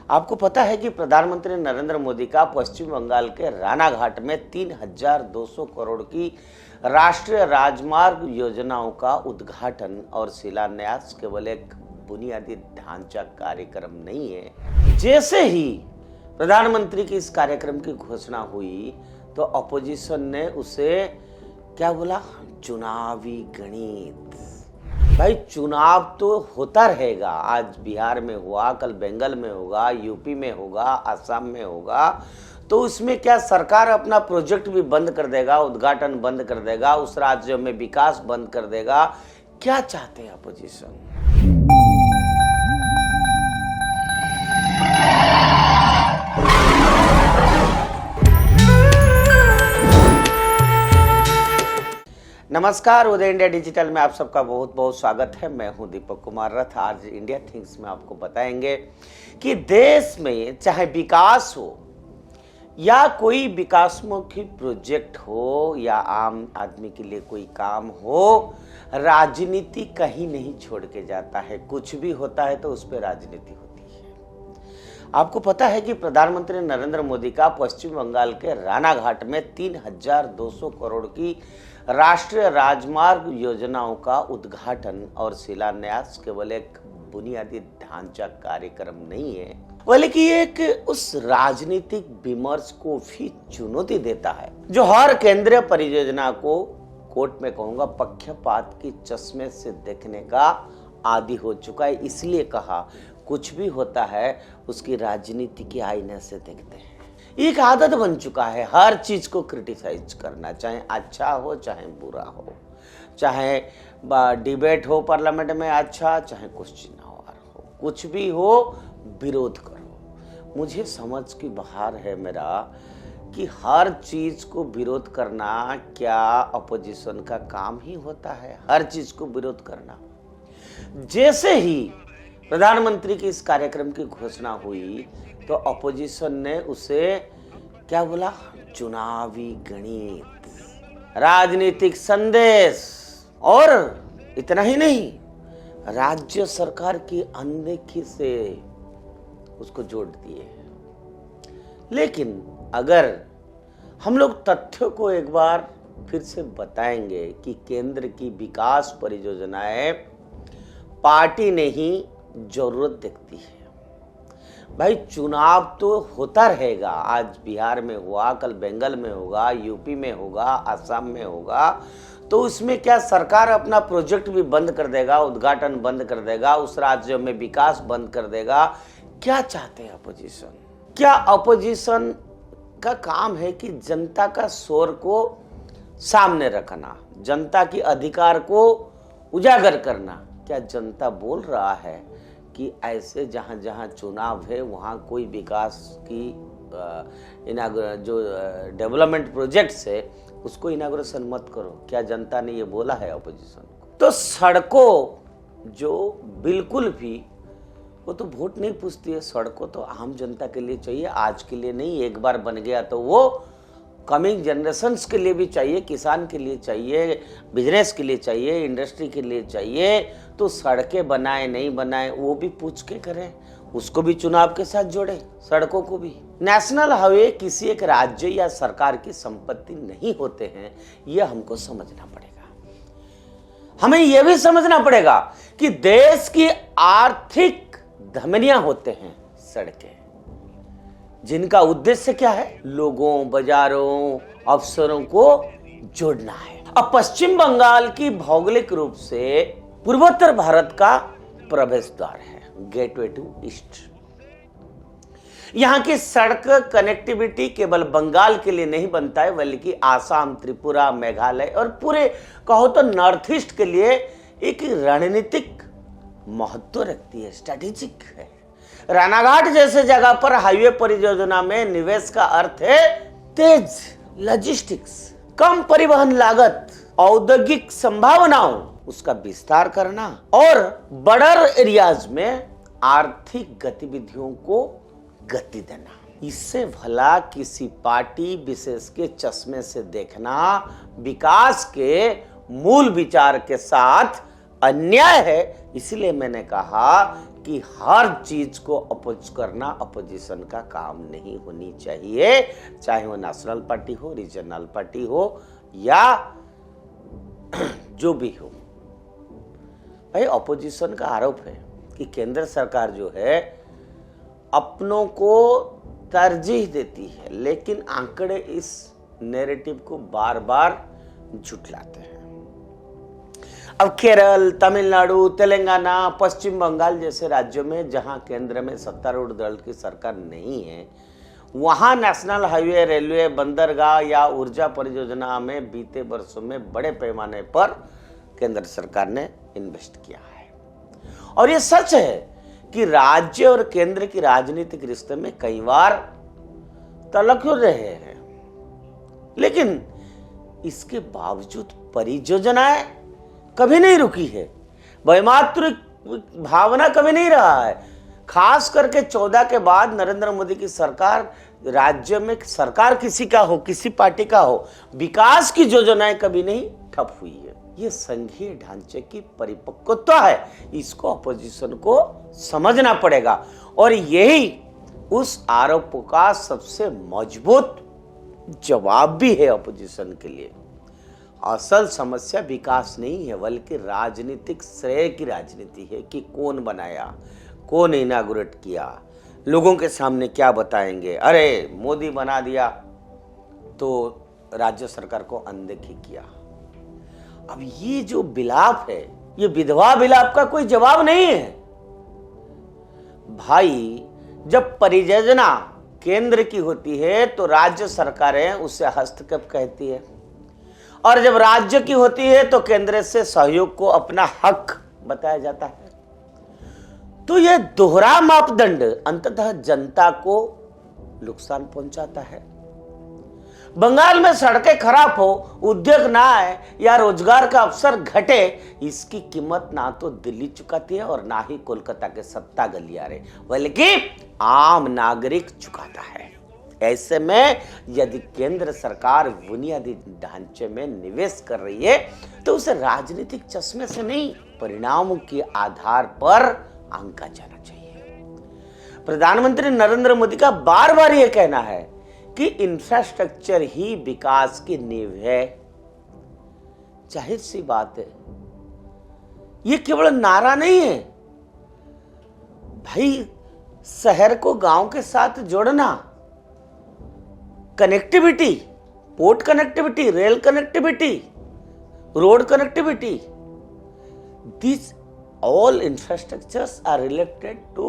आपको पता है कि प्रधानमंत्री नरेंद्र मोदी का पश्चिम बंगाल के रानाघाट में 3,200 करोड़ की राष्ट्रीय राजमार्ग योजनाओं का उद्घाटन और शिलान्यास केवल एक बुनियादी ढांचा कार्यक्रम नहीं है। जैसे ही प्रधानमंत्री की इस कार्यक्रम की घोषणा हुई तो अपोजिशन ने उसे क्या बोला, चुनावी गणित। भाई चुनाव तो होता रहेगा, आज बिहार में हुआ, कल बंगाल में होगा, यूपी में होगा, असम में होगा, तो उसमें क्या सरकार अपना प्रोजेक्ट भी बंद कर देगा, उद्घाटन बंद कर देगा, उस राज्य में विकास बंद कर देगा? क्या चाहते हैं अपोजिशन? नमस्कार, उदय इंडिया डिजिटल में आप सबका बहुत बहुत स्वागत है। मैं हूं दीपक कुमार रथ। आज इंडिया थिंग्स में आपको बताएंगे कि देश में चाहे विकास हो या कोई विकासमुखी प्रोजेक्ट हो या आम आदमी के लिए कोई काम हो, राजनीति कहीं नहीं छोड़ के जाता है। कुछ भी होता है तो उस पर राजनीति होती है। आपको पता है कि प्रधानमंत्री नरेंद्र मोदी का पश्चिम बंगाल के रानाघाट में 3,200 करोड़ की राष्ट्रीय राजमार्ग योजनाओं का उद्घाटन और शिलान्यास केवल एक बुनियादी ढांचा कार्यक्रम नहीं है, बल्कि एक उस राजनीतिक विमर्श को भी चुनौती देता है जो हर केंद्रीय परियोजना को कोर्ट में कहूंगा पक्षपात की चश्मे से देखने का आदी हो चुका है। इसलिए कहा कुछ भी होता है उसकी राजनीति के आईने से देखते हैं। एक आदत बन चुका है हर चीज को क्रिटिसाइज करना, चाहे अच्छा हो चाहे बुरा हो, चाहे डिबेट हो पार्लियामेंट में अच्छा, चाहे क्वेश्चन आवर हो, कुछ भी हो विरोध करो। मुझे समझ की बाहर है मेरा कि हर चीज को विरोध करना क्या अपोजिशन का काम ही होता है? हर चीज को विरोध करना। जैसे ही प्रधानमंत्री की इस कार्यक्रम की घोषणा हुई तो अपोजिशन ने उसे क्या बोला, चुनावी गणित, राजनीतिक संदेश, और इतना ही नहीं, राज्य सरकार की अनदेखी से उसको जोड़ दिए। लेकिन अगर हम लोग तथ्यों को एक बार फिर से बताएंगे कि केंद्र की विकास परियोजनाएं पार्टी नहीं जरूरत देखती है। भाई चुनाव तो होता रहेगा, आज बिहार में हुआ, कल बंगाल में होगा, यूपी में होगा, असम में होगा, तो उसमें क्या सरकार अपना प्रोजेक्ट भी बंद कर देगा, उद्घाटन बंद कर देगा, उस राज्य में विकास बंद कर देगा? क्या चाहते हैं अपोजिशन? क्या अपोजिशन का काम है कि जनता का शोर को सामने रखना, जनता की अधिकार को उजागर करना? क्या जनता बोल रहा है कि ऐसे जहां जहां चुनाव है वहां कोई विकास की जो डेवलपमेंट प्रोजेक्ट्स है उसको इनाग्रेशन मत करो? क्या जनता ने ये बोला है अपोजिशन को? तो सड़कों जो बिल्कुल भी, वो तो वोट नहीं पूछती है, सड़कों तो आम जनता के लिए चाहिए, आज के लिए नहीं। एक बार बन गया तो वो कमिंग जनरेशन्स के लिए भी चाहिए, किसान के लिए चाहिए, बिजनेस के लिए चाहिए, इंडस्ट्री के लिए चाहिए। तो सड़कें बनाए नहीं बनाए वो भी पूछ के करें, उसको भी चुनाव के साथ जोड़े, सड़कों को भी। नेशनल हाईवे किसी एक राज्य या सरकार की संपत्ति नहीं होते हैं, यह हमको समझना पड़ेगा। हमें यह भी समझना पड़ेगा कि देश की आर्थिक धमनियां होते हैं सड़कें, जिनका उद्देश्य क्या है? लोगों, बाजारों, अफसरों को जोड़ना है। अब पश्चिम बंगाल की भौगोलिक रूप से पूर्वोत्तर भारत का प्रवेश द्वार है, गेटवे टू ईस्ट। यहां की सड़क कनेक्टिविटी केवल बंगाल के लिए नहीं बनता है, बल्कि आसाम, त्रिपुरा, मेघालय और पूरे कहो तो नॉर्थ ईस्ट के लिए एक रणनीतिक महत्व रखती है, स्ट्रेटेजिक है। रानाघाट जैसे जगह पर हाईवे परियोजना में निवेश का अर्थ है तेज लॉजिस्टिक्स, कम परिवहन लागत, औद्योगिक संभावनाओं उसका विस्तार करना और बॉर्डर एरियाज में आर्थिक गतिविधियों को गति देना। इससे भला किसी पार्टी विशेष के चश्मे से देखना विकास के मूल विचार के साथ अन्याय है। इसलिए मैंने कहा कि हर चीज को अपोज करना अपोजिशन का काम नहीं होनी चाहिए, चाहे वो नेशनल पार्टी हो, रीजनल पार्टी हो या जो भी हो। भाई अपोजिशन का आरोप है कि केंद्र सरकार जो है अपनों को तरजीह देती है, लेकिन आंकड़े इस नैरेटिव को बार बार झुठलाते हैं। अब केरल, तमिलनाडु, तेलंगाना, पश्चिम बंगाल जैसे राज्यों में जहां केंद्र में सत्तारूढ़ दल की सरकार नहीं है, वहां नेशनल हाईवे, रेलवे, बंदरगाह या ऊर्जा परियोजना में बीते वर्षों में बड़े पैमाने पर केंद्र सरकार ने इन्वेस्ट किया है। और ये सच है कि राज्य और केंद्र की राजनीतिक रिश्ते में कई बार तलक रहे हैं, लेकिन इसके बावजूद परियोजनाएं कभी नहीं रुकी है, वैमातृ भावना कभी नहीं रहा है। खास करके 14 के बाद नरेंद्र मोदी की सरकार, राज्य में सरकार किसी का हो, किसी पार्टी का हो, विकास की योजनाएं कभी नहीं ठप हुई है। ये संघीय ढांचे की परिपक्वता है, इसको अपोजिशन को समझना पड़ेगा। और यही उस आरोपों का सबसे मजबूत जवाब भी है अपोजिशन के लिए। असल समस्या विकास नहीं है, बल्कि राजनीतिक श्रेय की राजनीति है कि कौन बनाया, कौन इनागुरेट किया, लोगों के सामने क्या बताएंगे। अरे मोदी बना दिया तो राज्य सरकार को अनदेखी किया। अब ये जो विलाप है, ये विधवा विलाप का कोई जवाब नहीं है। भाई जब परियोजना केंद्र की होती है तो राज्य सरकारें उसे हस्तक्षेप कहती है, और जब राज्य की होती है तो केंद्र से सहयोग को अपना हक बताया जाता है। तो यह दोहरा मापदंड अंततः जनता को नुकसान पहुंचाता है। बंगाल में सड़कें खराब हो, उद्योग ना आए या रोजगार का अवसर घटे, इसकी कीमत ना तो दिल्ली चुकाती है और ना ही कोलकाता के सत्ता गलियारे, बल्कि आम नागरिक चुकाता है। ऐसे में यदि केंद्र सरकार बुनियादी ढांचे में निवेश कर रही है तो उसे राजनीतिक चश्मे से नहीं, परिणामों के आधार पर आंका जाना चाहिए। प्रधानमंत्री नरेंद्र मोदी का बार बार यह कहना है कि इंफ्रास्ट्रक्चर ही विकास की नींव है। जाहिर सी बात है, यह केवल नारा नहीं है। भाई शहर को गांव के साथ जोड़ना, connectivity, port connectivity, rail connectivity, road connectivity, these all infrastructures are related to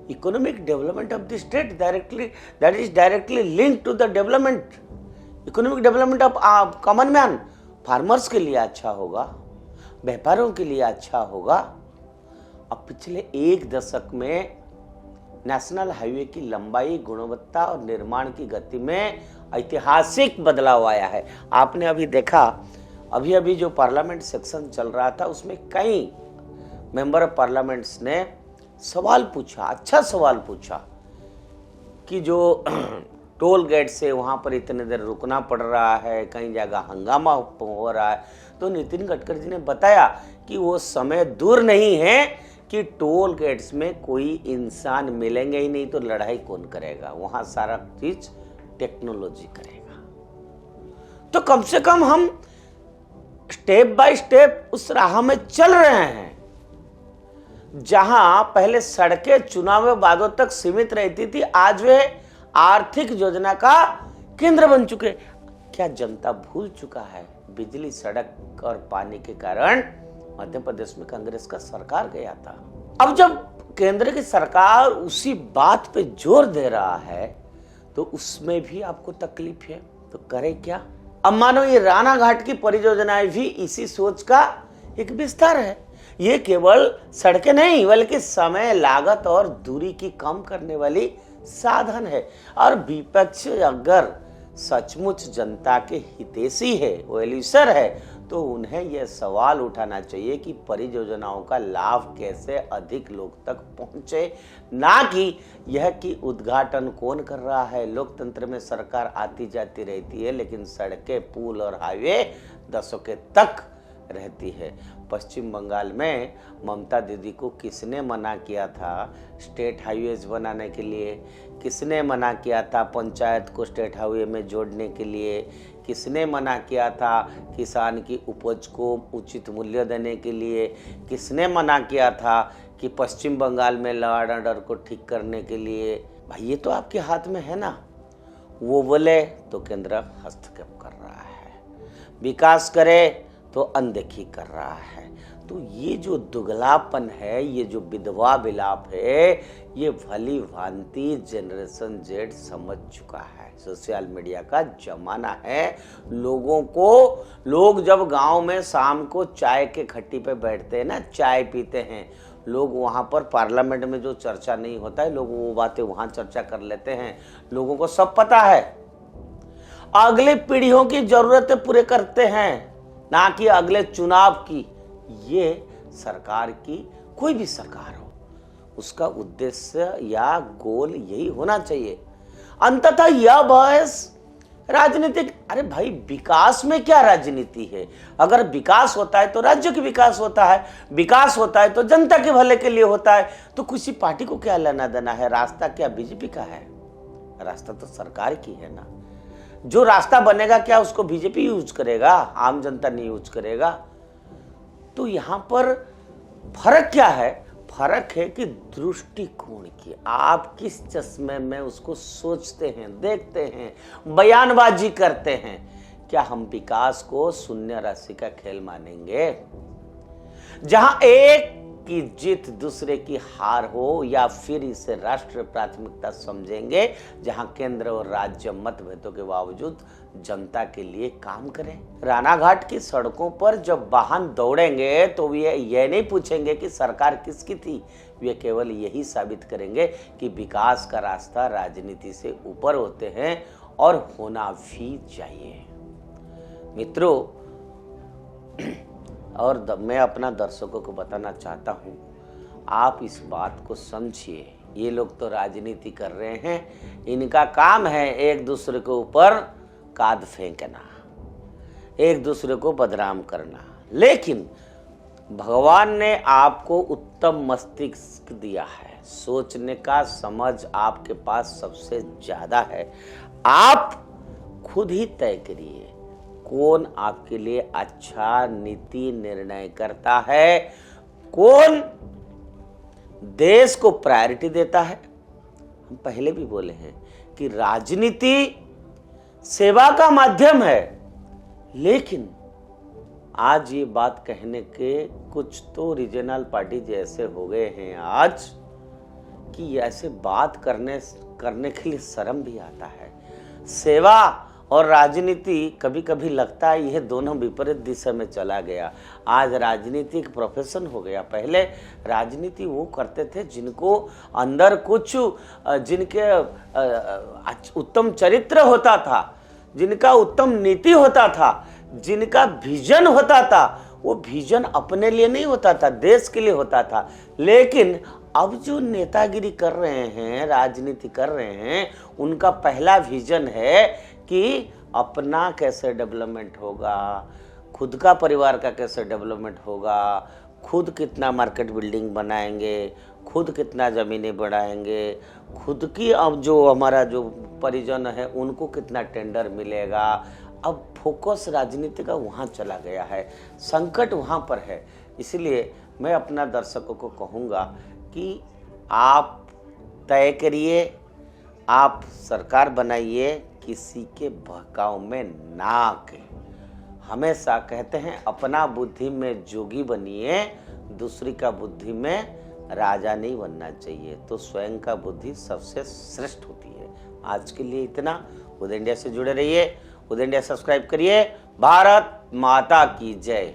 economic development of the state directly, that is directly linked to the development, economic development of common man। Farmers के लिए अच्छा होगा, व्यापारियों के लिए अच्छा होगा। अब पिछले एक दशक में नेशनल हाईवे की लंबाई, गुणवत्ता और निर्माण की गति में ऐतिहासिक बदलाव आया है। आपने अभी देखा, अभी जो पार्लियामेंट सेक्शन चल रहा था उसमें कई मेंबर ऑफ पार्लियामेंट्स ने सवाल पूछा, अच्छा सवाल पूछा कि जो टोल गेट से वहां पर इतने देर रुकना पड़ रहा है, कई जगह हंगामा हो रहा है, तो नितिन गडकरी जी ने बताया कि वो समय दूर नहीं है कि टोल गेट्स में कोई इंसान मिलेंगे ही नहीं, तो लड़ाई कौन करेगा, वहां सारा चीज टेक्नोलॉजी करेगा। तो कम से कम हम स्टेप बाय स्टेप उस राह में चल रहे हैं। जहां पहले सड़कें चुनाव वादों तक सीमित रहती थी, आज वे आर्थिक योजना का केंद्र बन चुके। क्या जनता भूल चुका है बिजली, सड़क और पानी के कारण मध्य प्रदेश में कांग्रेस का सरकार गया था। अब जब केंद्र की सरकार उसी बात पे जोर दे रहा है तो उसमें भी आपको तकलीफ है, तो करे क्या। अब मानो ये राणा घाट की परियोजनाएं भी इसी सोच का एक विस्तार है। ये केवल सड़कें नहीं, बल्कि समय, लागत और दूरी की कम करने वाली साधन है। और विपक्ष अगर सचमुच जनता के हितैषी है, वेलविशर है, तो उन्हें यह सवाल उठाना चाहिए कि परियोजनाओं का लाभ कैसे अधिक लोग तक पहुंचे, ना कि यह कि उद्घाटन कौन कर रहा है। लोकतंत्र में सरकार आती जाती रहती है, लेकिन सड़कें, पुल और हाईवे दशकों तक रहती है। पश्चिम बंगाल में ममता दीदी को किसने मना किया था स्टेट हाईवेज बनाने के लिए, किसने मना किया था पंचायत को स्टेट हाईवे में जोड़ने के लिए, किसने मना किया था किसान की उपज को उचित मूल्य देने के लिए, किसने मना किया था कि पश्चिम बंगाल में लॉ एंड ऑर्डर को ठीक करने के लिए। भाई ये तो आपके हाथ में है ना। वो बोले तो केंद्र हस्तक्षेप कर रहा है, विकास करे तो अनदेखी कर रहा है। तो ये जो दुगलापन है, ये जो विधवा विलाप है, ये भली भांति जनरेशन जेड समझ चुका है। सोशल मीडिया का जमाना है। लोग जब गांव में शाम को चाय के खट्टी पे बैठते हैं ना, चाय पीते हैं, लोग वहां पर पार्लियामेंट में जो चर्चा नहीं होता है, लोग वो बातें वहां चर्चा कर लेते हैं। लोगों को सब पता है, अगली पीढ़ियों की जरूरतें पूरे करते हैं, ना कि अगले चुनाव की। ये सरकार की, कोई भी सरकार हो, उसका उद्देश्य या गोल यही होना चाहिए। अंततः यह बहस राजनीतिक, अरे भाई विकास में क्या राजनीति है? अगर विकास होता है तो राज्य का विकास होता है, विकास होता है तो जनता के भले के लिए होता है। तो किसी पार्टी को क्या लेना देना है? रास्ता क्या बीजेपी का है? रास्ता तो सरकार की है ना। जो रास्ता बनेगा क्या उसको बीजेपी यूज करेगा, आम जनता नहीं यूज करेगा। तो यहां पर फर्क क्या है? फर्क है कि दृष्टिकोण की, आप किस चश्मे में उसको सोचते हैं, देखते हैं, बयानबाजी करते हैं। क्या हम विकास को शून्य राशि का खेल मानेंगे, जहां एक की जीत दूसरे की हार हो, या फिर इसे राष्ट्रीय प्राथमिकता समझेंगे, जहां केंद्र और राज्य मतभेदों के बावजूद जनता के लिए काम करें? रानाघाट की सड़कों पर जब वाहन दौड़ेंगे तो वे ये नहीं पूछेंगे कि सरकार किसकी थी, वे केवल यही साबित करेंगे कि विकास का रास्ता राजनीति से ऊपर होते हैं और होना भी चाहिए। मित्रों, और मैं अपना दर्शकों को बताना चाहता हूं, आप इस बात को समझिए। ये लोग तो राजनीति कर रहे हैं, इनका काम है एक दूसरे के ऊपर काद फेंकना, एक दूसरे को बदनाम करना। लेकिन भगवान ने आपको उत्तम मस्तिष्क दिया है, सोचने का समझ आपके पास सबसे ज्यादा है। आप खुद ही तय करिए कौन आपके लिए अच्छा नीति निर्णय करता है, कौन देश को प्रायोरिटी देता है। हम पहले भी बोले हैं कि राजनीति सेवा का माध्यम है, लेकिन आज ये बात कहने के कुछ तो रीजनल पार्टी जैसे हो गए हैं आज कि ऐसे बात करने के लिए शर्म भी आता है। सेवा और राजनीति कभी कभी लगता है यह दोनों विपरीत दिशा में चला गया। आज राजनीति एक प्रोफेशन हो गया। पहले राजनीति वो करते थे जिनको अंदर कुछ, जिनके उत्तम चरित्र होता था, जिनका उत्तम नीति होता था, जिनका विजन होता था। वो विजन अपने लिए नहीं होता था, देश के लिए होता था। लेकिन अब जो नेतागिरी कर रहे हैं, राजनीति कर रहे हैं, उनका पहला विजन है कि अपना कैसे डेवलपमेंट होगा, खुद का परिवार का कैसे डेवलपमेंट होगा, खुद कितना मार्केट बिल्डिंग बनाएंगे, खुद कितना ज़मीनें बढ़ाएंगे, खुद की अब जो हमारा जो परिजन है उनको कितना टेंडर मिलेगा। अब फोकस राजनीति का वहाँ चला गया है, संकट वहाँ पर है। इसलिए मैं अपना दर्शकों को कहूँगा कि आप तय करिए, आप सरकार बनाइए, किसी के बहकाव में ना आके। हमेशा कहते हैं अपना बुद्धि में जोगी बनिए, दूसरी का बुद्धि में राजा नहीं बनना चाहिए। तो स्वयं का बुद्धि सबसे श्रेष्ठ होती है। आज के लिए इतना। उदय इंडिया से जुड़े रहिए, उदय इंडिया सब्सक्राइब करिए। भारत माता की जय।